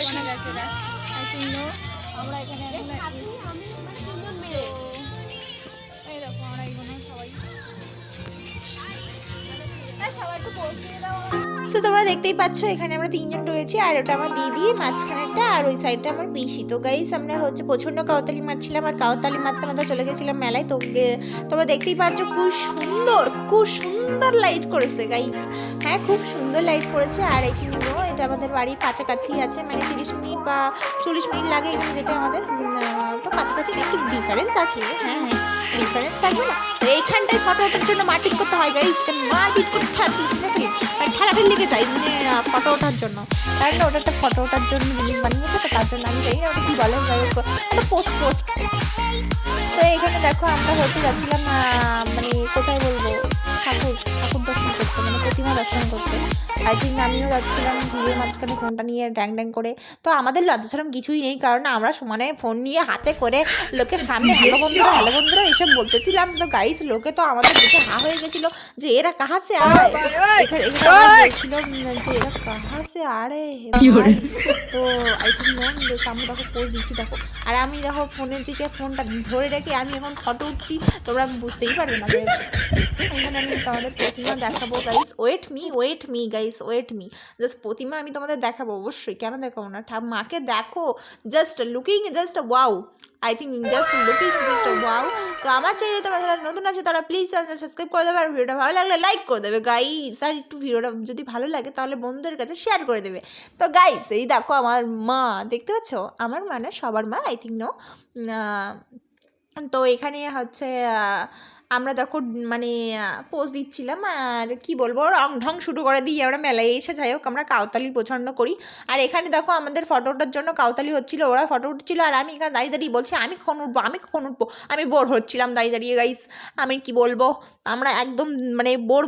দোকানে গেছে আমরা এখানে এই দেখো আমরা এখানে সবাই একটু পোস্ট দিয়ে দাও। সো তোমরা দেখতেই পাচ্ছ এখানে আমরা তিনজন রয়েছি, আর ওটা আমার দিদি, মাঝখানেরটা আর ওই সাইডটা আমার পিসি। তো গাইস আমরা হচ্ছে প্রচণ্ড কাউতালি মারছিলাম, আর কাউতালি মারতে মারতে চলে গেছিলাম মেলায়। তো তোমরা দেখতেই পাচ্ছ খুব সুন্দর লাইট করেছে গাইস। হ্যাঁ, খুব সুন্দর লাইট করেছে। আর এখানে এটা আমাদের বাড়ির কাছাকাছি আছে, মানে 30 মিনিট বা 40 মিনিট লাগে এখানে যেতে আমাদের। তো কাছাকাছি একটু ডিফারেন্স আছে। হ্যাঁ হ্যাঁ, ডিফারেন্স থাকবে না। তো এইখানটায় ফটো ওঠার জন্য মারপিট করতে হয় গাইস, মারপিট করতে ঠেলাঠেলি লেগে যায় মানে ফটো ওঠার জন্য। কারণ ওটা একটা ফটো ওঠার জন্য জিনিস বানিয়েছে, তো তার জন্য আমি জানি না ওটা কী বলে, যাই হোক একটা পোস্ট। তো এখানে দেখো আমরা হচ্ছে যাচ্ছিলাম মানে কোথায় বলবো, ঠাকুর দর্শন করতে, মানে প্রতিমা দর্শন করতে। আই থিঙ্ক আমিও যাচ্ছিলাম ভিড়ের মাঝখানে ফোনটা নিয়ে ড্যাং করে। তো আমাদের লজ্জাশরম কিছুই নেই, কারণ আমরা সমানে ফোন নিয়ে হাতে করে লোকের সামনে হ্যালো বন্ধুরা এইসব বলতেছিলাম। তো গাইস লোকে তো আমাদের দেখে হা হয়ে গেছিলো যে এরা কাহা সে আয়, বলছিল যে এরা কাহা সে আরে। তো আই থিঙ্ক সামনে দেখো পোজ দিচ্ছি দেখো, আর আমি দেখো ফোনের দিকে ফোনটা ধরে রেখে আমি এখন ফটো উঠছি। তোমরা বুঝতেই পারবে না যে এখানে আমি তোমাদের প্রতিমা দেখাবো guys. Wait me guys, just প্রতিমা আমি তোমাদের দেখাবো অবশ্যই, কেন দেখাবো না। মাকে দেখো, just looking just wow, I think just looking just wow. তো আমার চ্যানেলে তোমরা যারা নতুন আছে তারা প্লিজ চ্যানেল সাবস্ক্রাইব করে দেবে, আর ভিডিওটা ভালো লাগলে লাইক করে দেবে গাইস, আর একটু ভিডিওটা যদি ভালো লাগে তাহলে বন্ধুদের কাছে শেয়ার করে দেবে। তো গাইস এই দেখো আমার মা, দেখতে পাচ্ছ আমার মা না সবার মা আই থিঙ্ক তো এখানে হচ্ছে আমরা দেখো মানে পোজ দিচ্ছিলাম, আর কি বলবো রং ঢং শুরু করে দিই আমরা মেলায় এসে। যাই হোক আমরা কাউতালি পছন্দ করি। আর এখানে দেখো আমাদের ফটো ওঠার জন্য কাউতালি হচ্ছিলো, ওরা ফটো উঠছিল, আর আমি এখানে দাঁড়িয়ে বলছি আমি কখন উঠবো। আমি বোর হচ্ছিলাম দাঁড়িয়ে গাইস, আমি কি বলবো, আমরা একদম মানে বোর